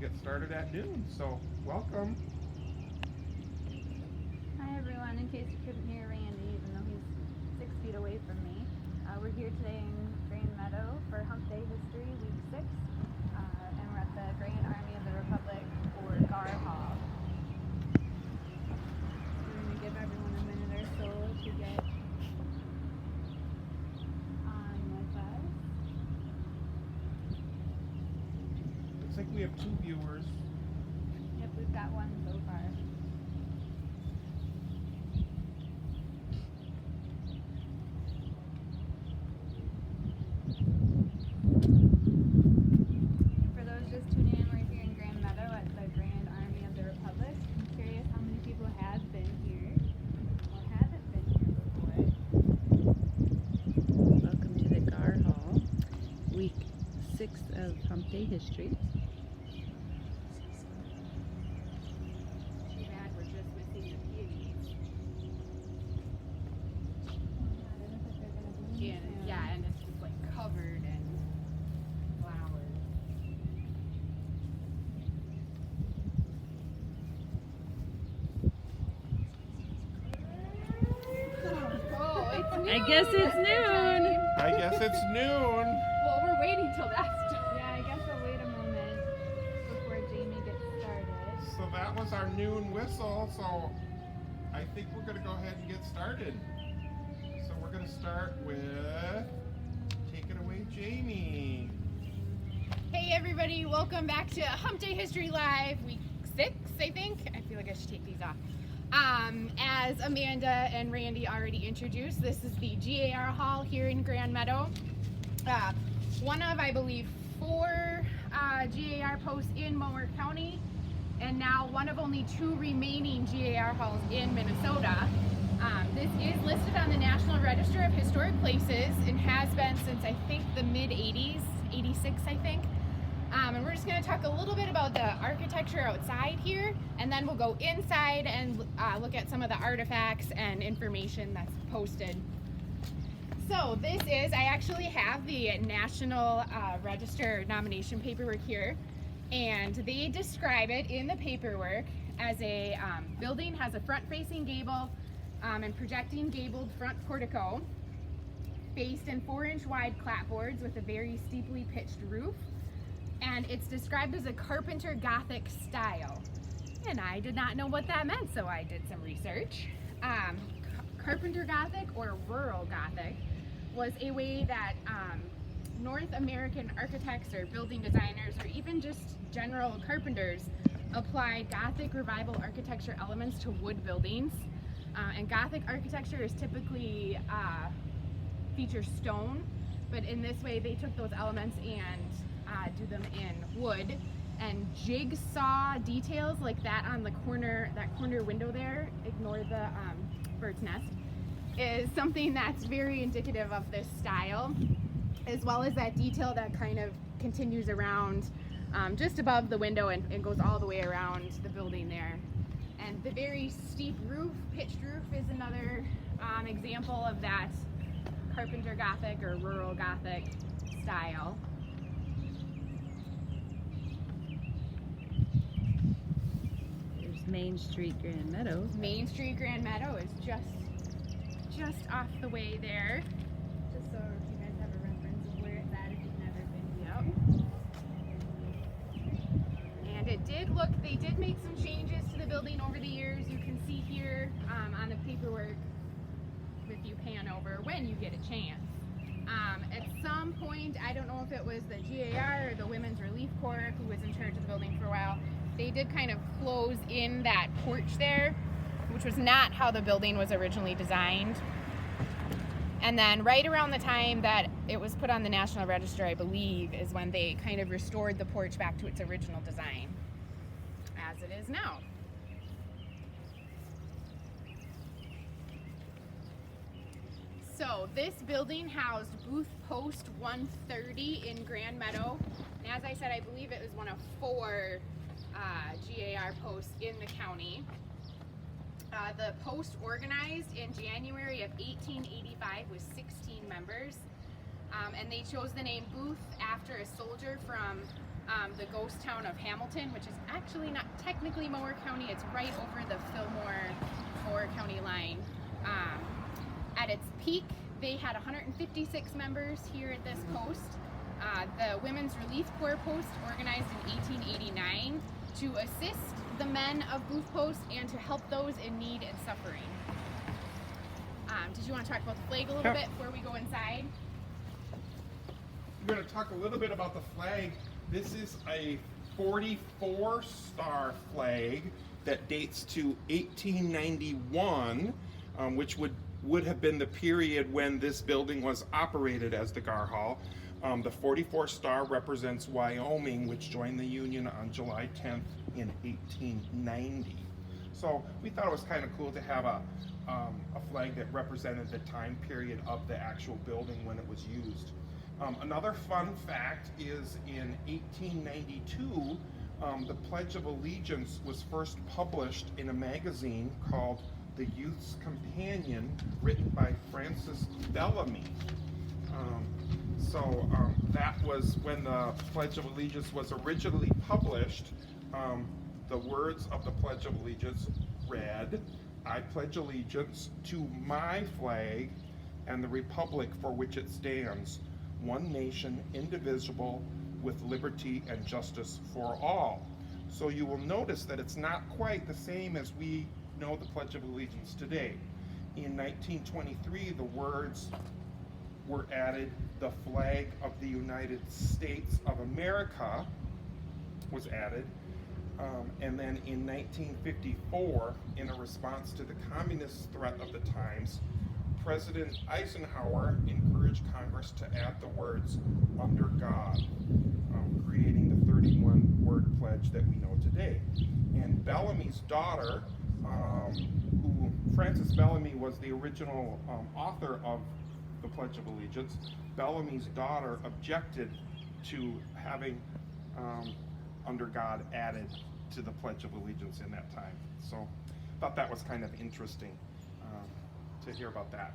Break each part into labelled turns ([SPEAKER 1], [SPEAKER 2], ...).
[SPEAKER 1] get started at noon. So welcome.
[SPEAKER 2] Hi everyone, in case you couldn't hear Randy, even though he's 6 feet away from me. We're here today in Grand Meadow for Hump Day History, Week 6, and we're at the Grand Army of the Republic, or GAR Hall. We're going to give everyone a minute or so to get on with us.
[SPEAKER 1] Looks like we have 2 viewers.
[SPEAKER 2] Yep, we've got one so far. For those just tuning in, we're here in Grand Meadow at the Grand Army of the Republic. I'm curious how many people have been here or haven't been here before.
[SPEAKER 3] Welcome to the GAR Hall, week 6 of Hump Day History.
[SPEAKER 2] Too bad we're just missing the beauties. Yeah, and it's just like covered in flowers. Oh, it's noon.
[SPEAKER 3] I guess it's noon.
[SPEAKER 1] I guess it's noon.
[SPEAKER 2] Well, we're waiting till that's done. Yeah, I guess we'll wait a moment before Jamie gets started.
[SPEAKER 1] So that was our noon whistle. So I think we're going to go ahead and get started. So we're going to start with, take it away, Jamie.
[SPEAKER 4] Hey everybody, welcome back to Hump Day History Live, week 6, I think. I feel like I should take these off. As Amanda and Randy already introduced, this is the GAR Hall here in Grand Meadow. One of, I believe, 4 GAR posts in Mower County, and now one of only 2 remaining GAR halls in Minnesota. This is listed on the National Register of Historic Places and has been since I think the mid-80s, 86 I think. And we're just going to talk a little bit about the architecture outside here, and then we'll go inside and look at some of the artifacts and information that's posted. So this is, I actually have the National Register nomination paperwork here, and they describe it in the paperwork as a building has a front-facing gable and projecting gabled front portico, faced in 4-inch wide clapboards with a very steeply pitched roof. And it's described as a Carpenter Gothic style. And I did not know what that meant, so I did some research. Carpenter Gothic, or rural Gothic, was a way that North American architects or building designers, or even just general carpenters, applied Gothic revival architecture elements to wood buildings. And Gothic architecture is typically features stone, but in this way they took those elements and do them in wood, and jigsaw details like that on the corner, that corner window there, ignore the bird's nest, is something that's very indicative of this style, as well as that detail that kind of continues around just above the window and goes all the way around the building there. And the very steep roof, pitched roof, is another example of that Carpenter Gothic or rural Gothic style.
[SPEAKER 3] Main Street, Grand Meadow.
[SPEAKER 4] Main Street, Grand Meadow is just off the way there.
[SPEAKER 2] Just so you guys have a reference of where it's at if you've never been.
[SPEAKER 4] Yep. And it did look, they did make some changes to the building over the years. You can see here on the paperwork, if you pan over, when you get a chance. At some point, I don't know if it was the GAR or the Women's Relief Corps who was in charge of the building for a while, they did kind of close in that porch there, which was not how the building was originally designed. And then right around the time that it was put on the National Register, I believe, is when they kind of restored the porch back to its original design, as it is now. So this building housed booth post 130 in Grand Meadow. And as I said, I believe it was one of 4 GAR posts in the county. The post organized in January of 1885 with 16 members. And they chose the name Booth after a soldier from the ghost town of Hamilton, which is actually not technically Mower County. It's right over the Fillmore County line. At its peak, they had 156 members here at this post. The Women's Relief Corps post organized in 1889 to assist the men of Booth Post and to help those in need and suffering. Did you want to talk about the flag a little bit before we go inside?
[SPEAKER 1] We're going to talk a little bit about the flag. This is a 44-star flag that dates to 1891, which would have been the period when this building was operated as the Gar Hall. The 44 star represents Wyoming, which joined the Union on July 10th in 1890. So we thought it was kind of cool to have a flag that represented the time period of the actual building when it was used. Another fun fact is in 1892, the Pledge of Allegiance was first published in a magazine called The Youth's Companion, written by Francis Bellamy. That was when the Pledge of Allegiance was originally published. The words of the Pledge of Allegiance read, "I pledge allegiance to my flag and the republic for which it stands, one nation, indivisible, with liberty and justice for all." So you will notice that it's not quite the same as we know the Pledge of Allegiance today. In 1923, the words were added, "The flag of the United States of America" was added. And then in 1954, in a response to the communist threat of the times, President Eisenhower encouraged Congress to add the words "under God," creating the 31-word pledge that we know today. And Bellamy's daughter, Francis Bellamy was the original author of the Pledge of Allegiance. Bellamy's daughter objected to having "under God" added to the Pledge of Allegiance in that time. So I thought that was kind of interesting to hear about that.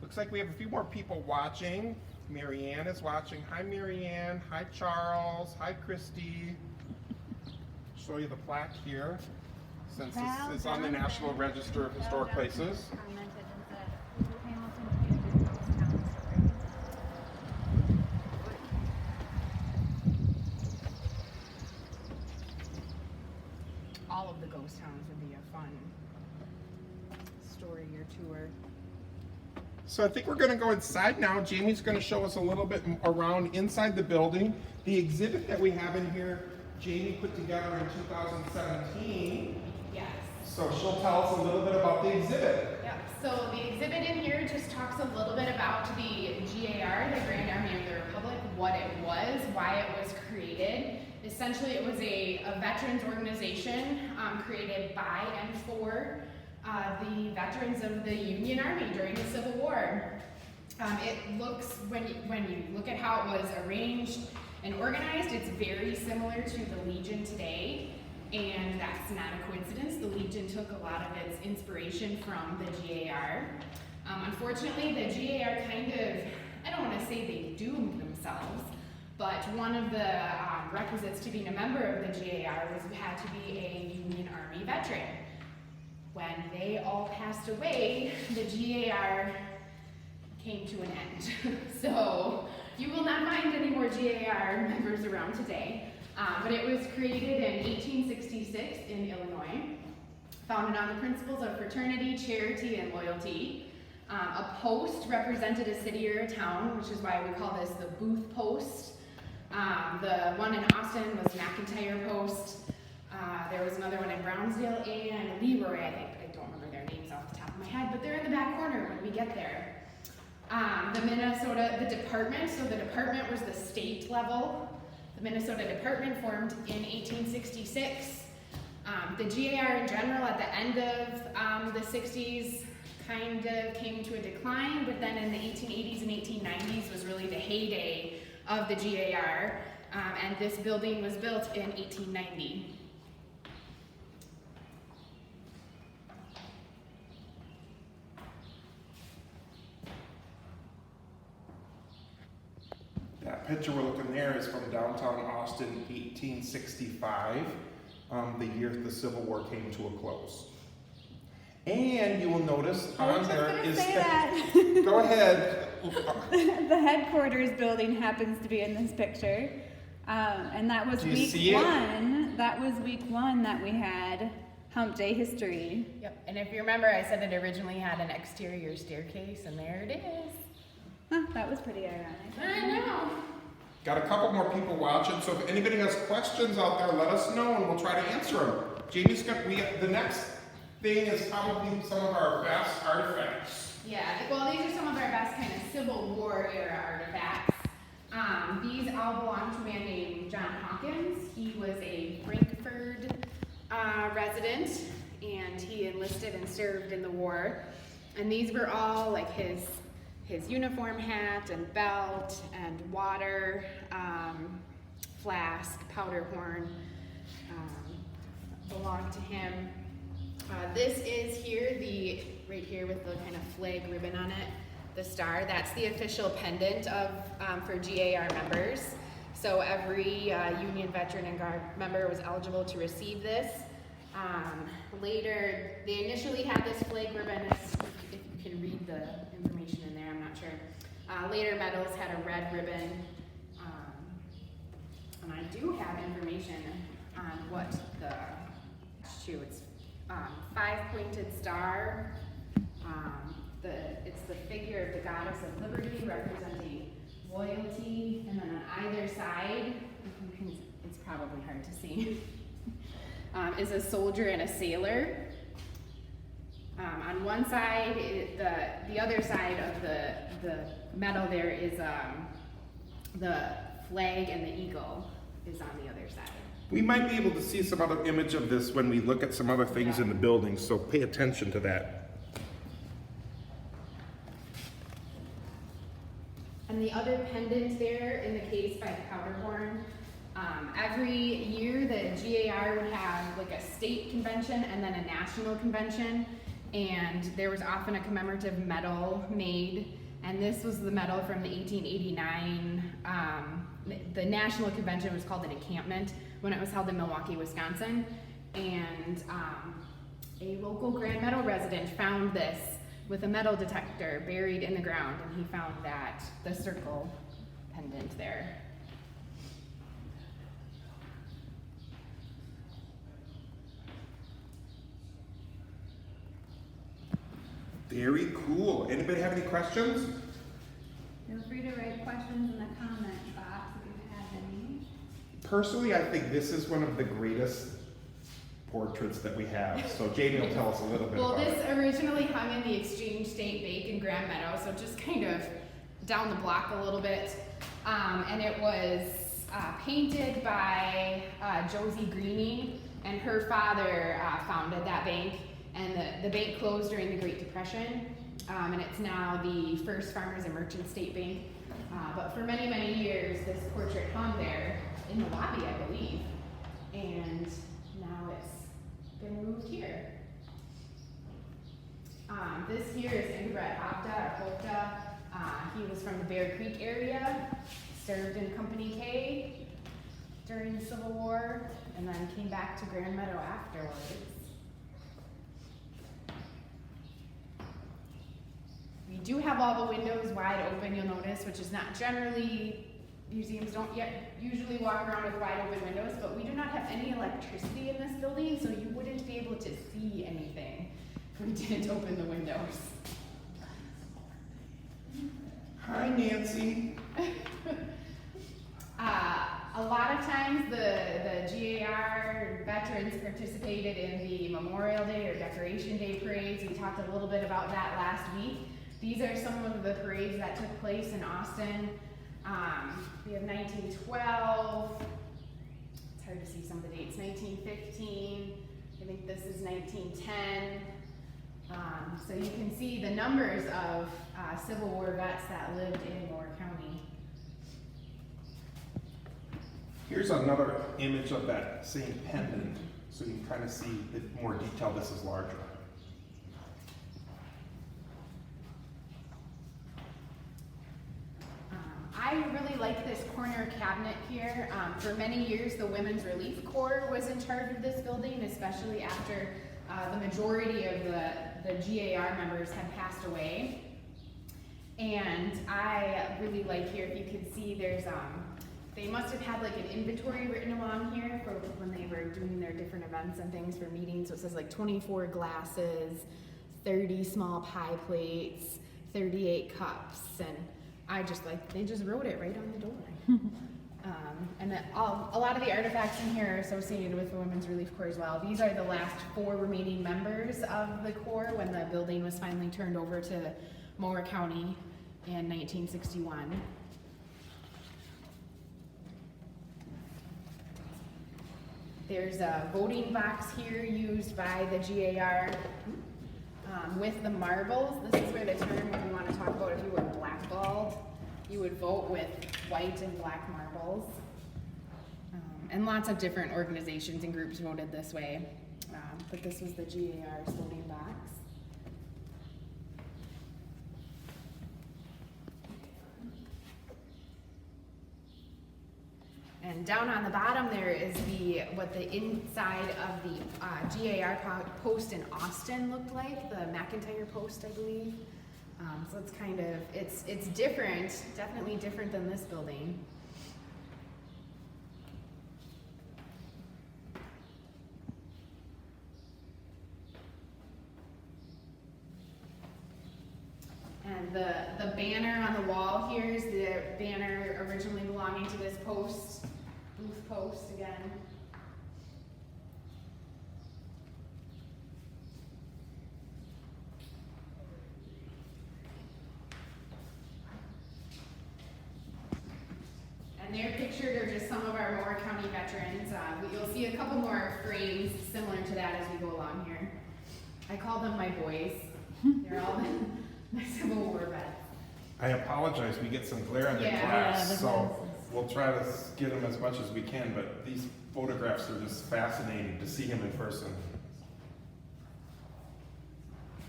[SPEAKER 1] Looks like we have a few more people watching. Marianne is watching. Hi Marianne, hi Charles, hi Christy. Show you the plaque here, since this is on the National Register of Historic Places.
[SPEAKER 2] Commented and said, Hamilton Community Ghost Town Story.
[SPEAKER 4] All of the ghost towns would be a fun story or tour.
[SPEAKER 1] So I think we're going to go inside now. Jamie's going to show us a little bit around inside the building. The exhibit that we have in here, Jamie put together in 2017.
[SPEAKER 4] Yes.
[SPEAKER 1] So she'll tell us a little bit about the exhibit.
[SPEAKER 4] Yeah. So the exhibit in here just talks a little bit about the GAR, the Grand Army of the Republic, what it was, why it was created. Essentially, it was a veterans organization created by and for the veterans of the Union Army during the Civil War. It looks, when you look at how it was arranged and organized, it's very similar to the Legion today, and that's not a coincidence. The Legion took a lot of its inspiration from the GAR. Unfortunately, the GAR kind of, I don't want to say they doomed themselves, but one of the requisites to being a member of the GAR was you had to be a Union Army veteran. When they all passed away, the GAR came to an end. So you will not find any more GAR members around today. But it was created in 1866 in Illinois, founded on the principles of fraternity, charity, and loyalty. A post represented a city or a town, which is why we call this the Booth Post. The one in Austin was McIntyre Post. There was another one in Brownsdale and Leroy, I think. I don't remember their names off the top of my head, but they're in the back corner when we get there. The department, so the department was the state level. The Minnesota department formed in 1866. The GAR in general at the end of the 60s kind of came to a decline, but then in the 1880s and 1890s was really the heyday of the GAR, and this building was built in 1890.
[SPEAKER 1] picture we're looking there is from downtown Austin, 1865, the year the Civil War came to a close. And you will notice on there is
[SPEAKER 2] that.
[SPEAKER 1] Go ahead.
[SPEAKER 2] The headquarters building happens to be in this picture. And that was
[SPEAKER 1] Do you
[SPEAKER 2] week
[SPEAKER 1] see it?
[SPEAKER 2] one. That was week one that we had Hump Day history.
[SPEAKER 4] Yep, and if you remember, I said it originally had an exterior staircase, and there it is.
[SPEAKER 2] Huh, that was pretty ironic.
[SPEAKER 4] I know.
[SPEAKER 1] Got a couple more people watching, so if anybody has questions out there, let us know and we'll try to answer them. Jamie's gonna, the next thing is probably some of our best artifacts.
[SPEAKER 4] Yeah, well, these are some of our best kind of Civil War era artifacts. These all belong to a man named John Hawkins. He was a Frankfurt resident, and he enlisted and served in the war. And these were all like his uniform hat and belt and water flask, powder horn belonged to him. This is here, right here with the kind of flag ribbon on it, the star. That's the official pendant for GAR members. So every Union veteran and Guard member was eligible to receive this. Later, they initially had this flag ribbon. If you can read the information in there, I'm not sure. Later medals had a red ribbon. And I do have information on what it's 5-pointed star. It's the figure of the goddess of liberty representing loyalty, and then on either side, it's probably hard to see, is a soldier and a sailor. On one side, the other side of the medal there is the flag, and the eagle is on the other side.
[SPEAKER 1] We might be able to see some other image of this when we look at some other things in the building, so pay attention to that.
[SPEAKER 4] And the other pendant there in the case by the powder horn, every year the GAR would have like a state convention and then a national convention, and there was often a commemorative medal made, and this was the medal from the 1889, the national convention was called an encampment when it was held in Milwaukee, Wisconsin, and a local Grand Meadow resident found this with a metal detector buried in the ground, and he found the circle pendant there.
[SPEAKER 1] Very cool. Anybody have any questions?
[SPEAKER 2] Feel free to write questions in the comment box if you have any.
[SPEAKER 1] Personally, I think this is one of the greatest portraits that we have. So Jamie will tell us a little bit
[SPEAKER 4] Well,
[SPEAKER 1] about
[SPEAKER 4] this
[SPEAKER 1] it.
[SPEAKER 4] originally hung in the Exchange State Bank in Grand Meadow, so just kind of down the block a little bit. And it was painted by Josie Greening, and her father founded that bank. And the bank closed during the Great Depression, and it's now the first Farmers and Merchant State Bank. But for many, many years, this portrait hung there in the lobby, I believe. And now it's been moved here. This here is Ingrid Hopta. He was from the Bear Creek area, served in Company K during the Civil War, and then came back to Grand Meadow afterwards. We do have all the windows wide open, you'll notice, which is not generally, museums don't yet usually walk around with wide open windows, but we do not have any electricity in this building, so you wouldn't be able to see anything if we didn't open the windows.
[SPEAKER 1] Hi, Nancy.
[SPEAKER 4] A lot of times the GAR veterans participated in the Memorial Day or Decoration Day parades. We talked a little bit about that last week. These are some of the parades that took place in Austin. We have 1912. It's hard to see some of the dates. 1915. I think this is 1910. So you can see the numbers of Civil War vets that lived in Moore County.
[SPEAKER 1] Here's another image of that same pendant, so you can kind of see in more detail. This is larger.
[SPEAKER 4] I really like this corner cabinet here. For many years, the Women's Relief Corps was in charge of this building, especially after the majority of the GAR members had passed away. And I really like here, if you can see, there's they must have had like an inventory written along here for when they were doing their different events and things for meetings. So it says like 24 glasses, 30 small pie plates, 38 cups, and I just like, they just wrote it right on the door. And a lot of the artifacts in here are associated with the Women's Relief Corps as well. These are the last 4 remaining members of the Corps when the building was finally turned over to Mower County in 1961. There's a voting box here used by the GAR with the marbles. This is where the term, when you want to talk about if you were blackballed, you would vote with white and black marbles. And lots of different organizations and groups voted this way. But this was the GAR's voting box. And down on the bottom there is what the inside of the GAR post in Austin looked like, the McIntyre post, I believe. So it's kind of, it's different, definitely different than this building. And the banner on the wall here is the banner originally belonging to this post, booth post again. And they're pictured are just some of our Mower County veterans. You'll see a couple more frames similar to that as we go along here. I call them my boys. They're all my Civil War vets.
[SPEAKER 1] I apologize, we get some glare on the
[SPEAKER 4] Yeah.
[SPEAKER 1] glass,
[SPEAKER 3] Yeah, the
[SPEAKER 1] so
[SPEAKER 3] glasses.
[SPEAKER 1] we'll try to get them as much as we can, but these photographs are just fascinating to see him in person.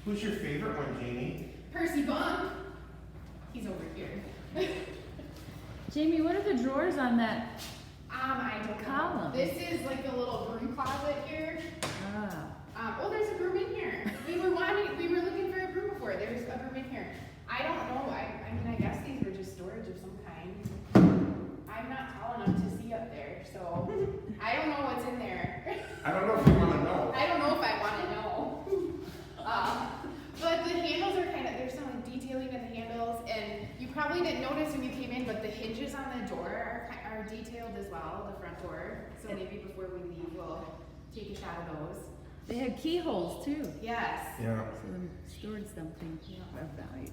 [SPEAKER 1] Who's your favorite one, Jeannie?
[SPEAKER 4] Percy Bump. He's over here.
[SPEAKER 3] Jamie, what are the drawers on that?
[SPEAKER 4] I don't know.
[SPEAKER 3] Column.
[SPEAKER 4] This is like a little broom closet here.
[SPEAKER 3] Ah,
[SPEAKER 4] Oh, there's a broom in here. We were looking for a broom before. There's a broom in here. I don't know. I mean, I guess these were just storage of some kind. I'm not tall enough to see up there, so I don't know what's in there.
[SPEAKER 1] I don't know if you want to know.
[SPEAKER 4] I don't know if I want to know. But the handles are there's some like detailing in the handles, and you probably didn't notice when you came in, but the hinges on the door are detailed as well, the front door. So maybe before we leave, we'll take a shot of those.
[SPEAKER 3] they had keyholes too.
[SPEAKER 4] Yes.
[SPEAKER 1] Yeah.
[SPEAKER 3] So they stored something of value.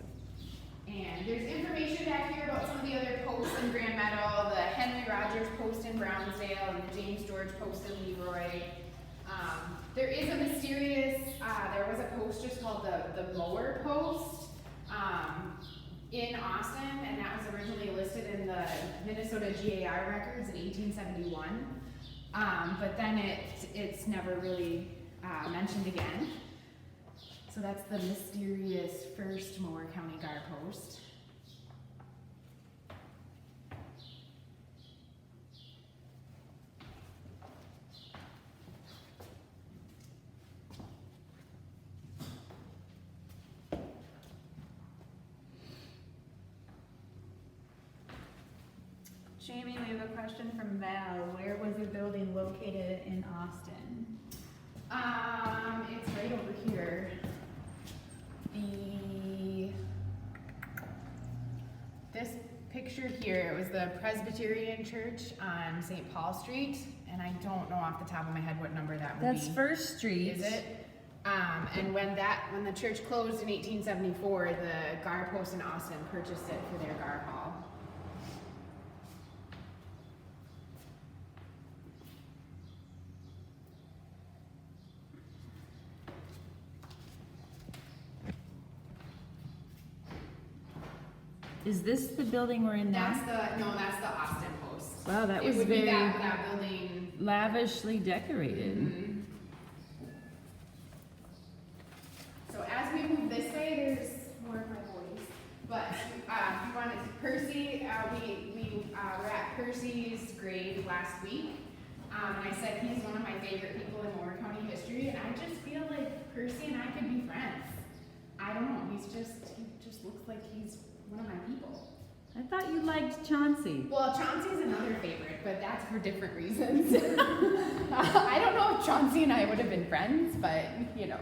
[SPEAKER 4] And there's information back here about some of the other posts in Grand Meadow, the Henry Rogers post in Brownsdale, and the James George post in Leroy. There is a mysterious, there was a post just called the Mower Post in Austin, and that was originally listed in the Minnesota GAR records in 1871. But then it's never really mentioned again. So that's the mysterious first Mower County GAR post.
[SPEAKER 2] Jamie, we have a question from Val. Where was the building located in Austin?
[SPEAKER 4] It's right over here. This picture here, it was the Presbyterian Church on St. Paul Street, and I don't know off the top of my head what number that would
[SPEAKER 3] That's
[SPEAKER 4] be.
[SPEAKER 3] First Street.
[SPEAKER 4] Is it? And when the church closed in 1874, the GAR post in Austin purchased it for their GAR hall.
[SPEAKER 3] Is this the building we're in now?
[SPEAKER 4] That's the Austin post.
[SPEAKER 3] Wow, that
[SPEAKER 4] It
[SPEAKER 3] was
[SPEAKER 4] would be
[SPEAKER 3] very
[SPEAKER 4] that building.
[SPEAKER 3] lavishly decorated.
[SPEAKER 4] Mhm. So as we move this way, there's more of my boys. But if you wanted Percy, we were at Percy's last week. And I said he's one of my favorite people in Moore County history, and I just feel like Percy and I could be friends. I don't know, he just looks like he's one of my people.
[SPEAKER 3] I thought you liked Chauncey.
[SPEAKER 4] Well, Chauncey's another favorite, but that's for different reasons. I don't know if Chauncey and I would have been friends, but you know.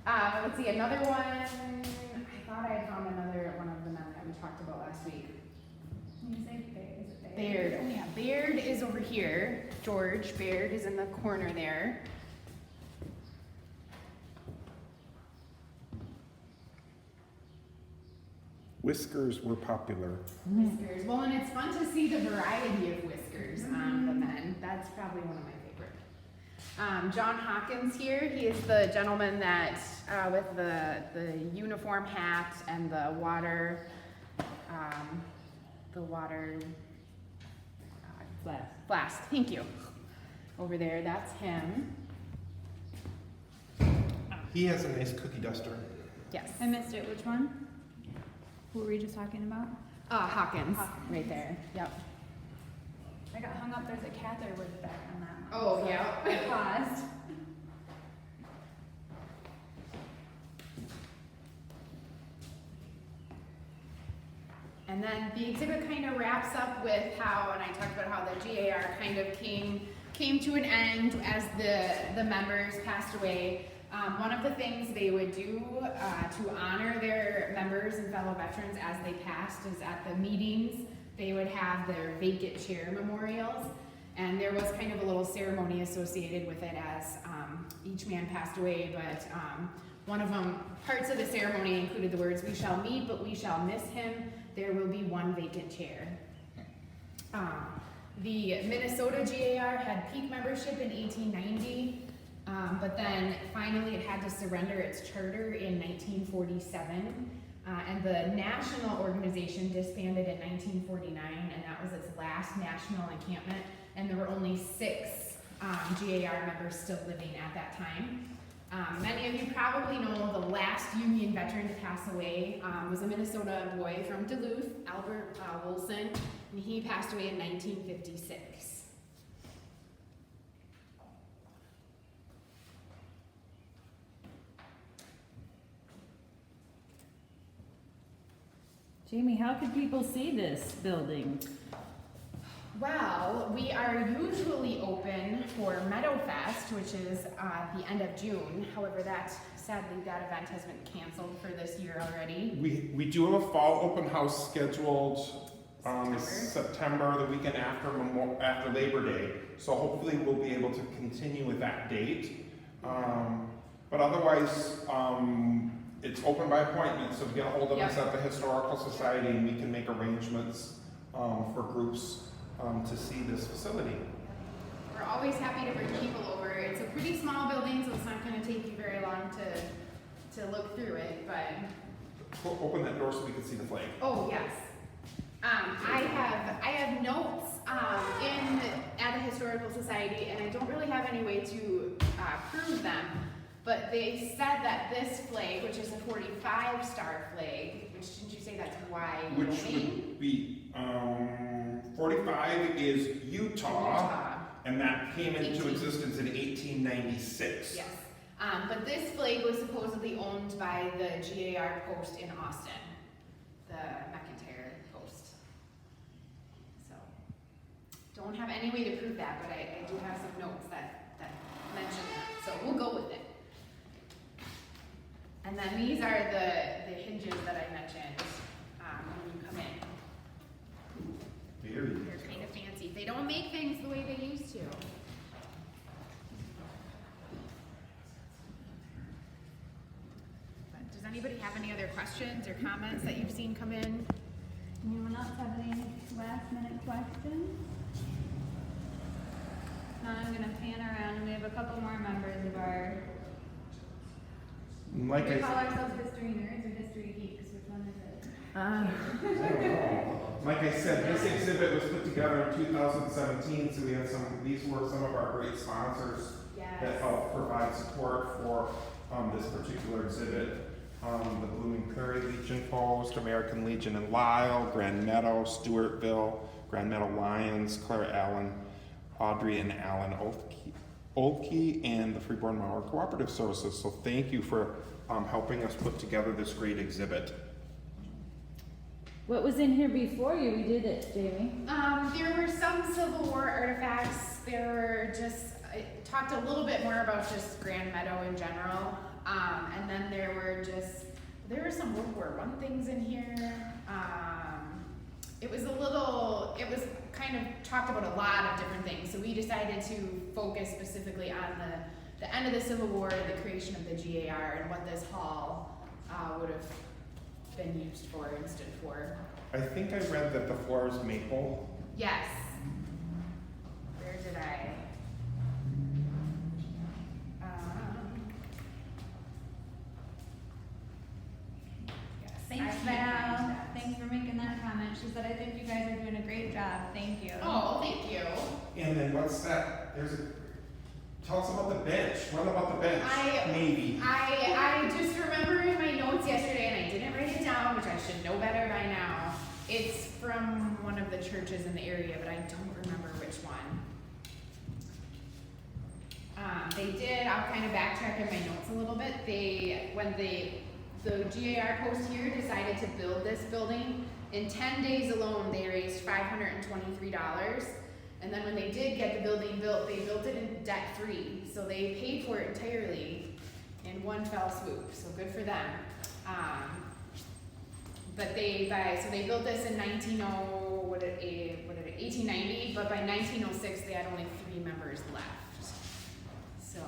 [SPEAKER 4] Let's see, another one. I thought I had found another one of the men that we talked about last week.
[SPEAKER 2] When you say Baird, is it
[SPEAKER 4] Baird. Oh yeah, Baird is over here. George Baird is in the corner there.
[SPEAKER 1] Whiskers were popular.
[SPEAKER 4] Whiskers. Well, and it's fun to see the variety of whiskers on the men. That's probably one of my favorite. John Hawkins here. He is the gentleman that with the uniform hat and the water flask. Thank you. Over there, that's him.
[SPEAKER 1] He has a nice cookie duster.
[SPEAKER 4] Yes.
[SPEAKER 2] I missed it. Which one? What were we just talking about?
[SPEAKER 4] Hawkins.
[SPEAKER 2] Hawkins.
[SPEAKER 4] Right there. Yep.
[SPEAKER 2] I got hung up. There's a Cather word back on that one.
[SPEAKER 4] Oh,
[SPEAKER 2] so
[SPEAKER 4] yeah.
[SPEAKER 2] I paused.
[SPEAKER 4] And then the exhibit kind of wraps up with how, and I talked about how the GAR kind of came to an end as the members passed away. One of the things they would do to honor their members and fellow veterans as they passed is at the meetings, they would have their vacant chair memorials. And there was kind of a little ceremony associated with it as each man passed away, but one of them, parts of the ceremony included the words, "We shall meet, but we shall miss him. There will be one vacant chair." The Minnesota GAR had peak membership in 1890, but then finally it had to surrender its charter in 1947. And the national organization disbanded in 1949, and that was its last national encampment, and there were only 6 GAR members still living at that time. Many of you probably know the last Union veteran to pass away was a Minnesota boy from Duluth, Albert Wilson, and he passed away in 1956.
[SPEAKER 3] Jamie, how could people see this building?
[SPEAKER 4] Well, we are usually open for Meadow Fest, which is the end of June. However, sadly, that event has been canceled for this year already.
[SPEAKER 1] We do have a fall open house scheduled September, the weekend after Labor Day. So hopefully we'll be able to continue with that date. But otherwise, it's open by appointment. So get a hold of us at the Historical Society, and we can make arrangements for groups to see this facility.
[SPEAKER 4] We're always happy to bring people over. It's a pretty small building, so it's not going to take you very long to look through it, but...
[SPEAKER 1] We'll open that door so we can see the flag.
[SPEAKER 4] Oh, yes. I have notes at the Historical Society, and I don't really have any way to prove them, but they said that this flag, which is a 45-star flag, which didn't you say that's Wyoming?
[SPEAKER 1] Which would be 45 is Utah, and that came into existence in 1896.
[SPEAKER 4] Yes, but this flag was supposedly owned by the GAR post in Austin, the McIntyre post. So, don't have any way to prove that, but I do have some notes that mention that. So we'll go with it. And then these are the hinges that I mentioned when you come in. They're kind of fancy. They don't make things the way they used to. But does anybody have any other questions or comments that you've seen come in?
[SPEAKER 2] Anyone else have any last minute questions? Now I'm going to pan around, and we have a couple more members of our...
[SPEAKER 1] Like
[SPEAKER 2] we
[SPEAKER 1] I
[SPEAKER 2] call
[SPEAKER 1] said,
[SPEAKER 2] ourselves history nerds or history geeks. Which one is it?
[SPEAKER 1] I don't know. Like I said, this exhibit was put together in 2017, so we had these were some of our great sponsors that helped provide support for this particular exhibit. The Blooming Prairie Legion Post, American Legion in Lisle, Grand Meadow, Stewartville, Grand Meadow Lions, Claire Allen, Audrey and Alan Oldkey and the Freeborn Mauer Cooperative Services. So thank you for helping us put together this great exhibit.
[SPEAKER 3] What was in here before you redid it, Jamie?
[SPEAKER 4] There were some Civil War artifacts. There were just, it talked a little bit more about just Grand Meadow in general. And then there were some World War I things in here. It was kind of talked about a lot of different things. So we decided to focus specifically on the end of the Civil War, the creation of the GAR, and what this hall would have been used for and stood for.
[SPEAKER 1] I think I read that the floor is maple.
[SPEAKER 4] Yes. Where did I? Yes.
[SPEAKER 2] Thanks, Val. Thanks for making that comment. She said, I think you guys are doing a great job. Thank you.
[SPEAKER 4] Oh, thank you.
[SPEAKER 1] And then what's that? Tell us about the bench. What about the bench? Maybe.
[SPEAKER 4] I just remember in my notes yesterday, and I didn't write it down, which I should know better by now. It's from one of the churches in the area, but I don't remember which one. I'll kind of backtrack in my notes a little bit. When the GAR post here decided to build this building, in 10 days alone, they raised $523. And then when they did get the building built, they built it in debt-free. So they paid for it entirely in one fell swoop. So good for them. But they built this in 1890, but by 1906 they had only 3 members left. So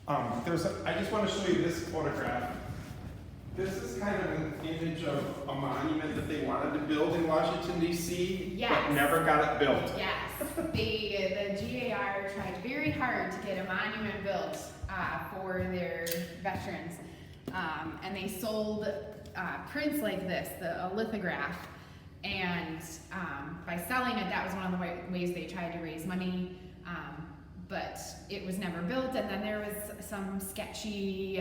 [SPEAKER 1] I just want to show you this photograph. This is kind of an image of a monument that they wanted to build in Washington, D.C.,
[SPEAKER 4] Yes.
[SPEAKER 1] but never got it built.
[SPEAKER 4] yes, the GAR tried very hard to get a monument built for their veterans, and they sold prints like this, a lithograph, and by selling it, that was one of the ways they tried to raise money. But it was never built, and then there was some sketchy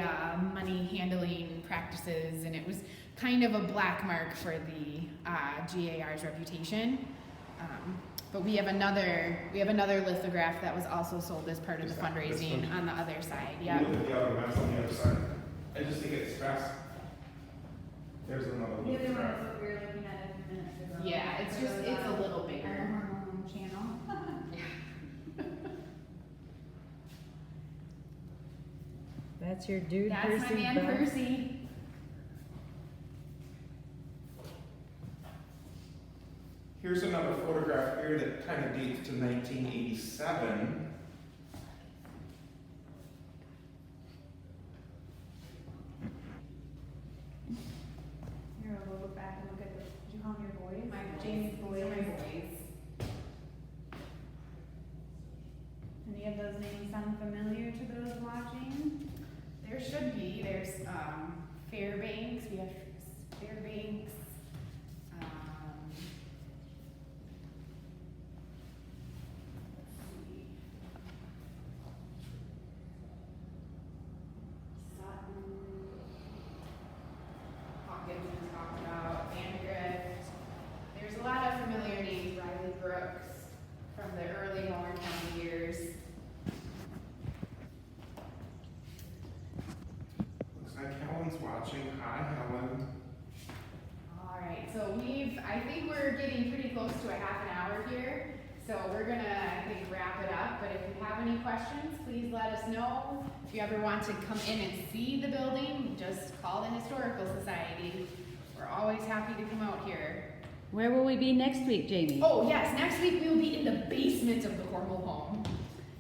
[SPEAKER 4] money handling practices, and it was kind of a black mark for the GAR's reputation. But we have another lithograph that was also sold as part of the fundraising on the other side. Yeah.
[SPEAKER 1] Look at the other ones on the other side. I just think it's fast. There's another
[SPEAKER 2] The other one
[SPEAKER 1] lithograph.
[SPEAKER 2] is what we were looking at a few minutes ago.
[SPEAKER 4] Yeah, it's a little bigger.
[SPEAKER 2] Hormel channel.
[SPEAKER 3] That's your dude,
[SPEAKER 4] That's
[SPEAKER 3] Percy.
[SPEAKER 4] my man
[SPEAKER 3] Bell.
[SPEAKER 4] Percy.
[SPEAKER 1] Here's another photograph here that kind of dates to 1987.
[SPEAKER 2] Here, we'll look back and look at did you call them your boys?
[SPEAKER 4] Jamie's
[SPEAKER 2] boys.
[SPEAKER 4] my boys.
[SPEAKER 2] Any of those names sound familiar to those watching?
[SPEAKER 4] There should be. There's Fairbanks. We have Fairbanks. Let's see. Sutton. Hawkins we talked about. Vandegrift. There's a lot of familiar names. Riley Brooks from the early Warren County years.
[SPEAKER 1] Looks like Helen's watching. Hi, Helen.
[SPEAKER 4] All right, so I think we're getting pretty close to a half an hour here. So we're gonna, I think, wrap it up. But if you have any questions, please let us know. If you ever want to come in and see the building, just call the Historical Society. We're always happy to come out here.
[SPEAKER 3] Where will we be next week, Jamie?
[SPEAKER 4] Oh yes, next week we will be in the basement of the Hormel home,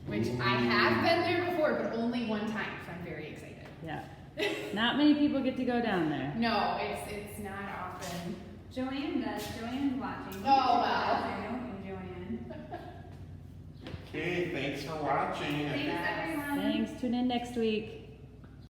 [SPEAKER 4] which I have been there before, but only one time, so I'm very excited.
[SPEAKER 3] Yeah. Not many people get to go down there.
[SPEAKER 4] No, it's not often.
[SPEAKER 2] Joanne does. Joanne's watching.
[SPEAKER 4] Oh, well.
[SPEAKER 2] I know you, Joanne.
[SPEAKER 1] Okay, thanks for watching.
[SPEAKER 2] Thanks, everyone.
[SPEAKER 3] Thanks. Tune in next week.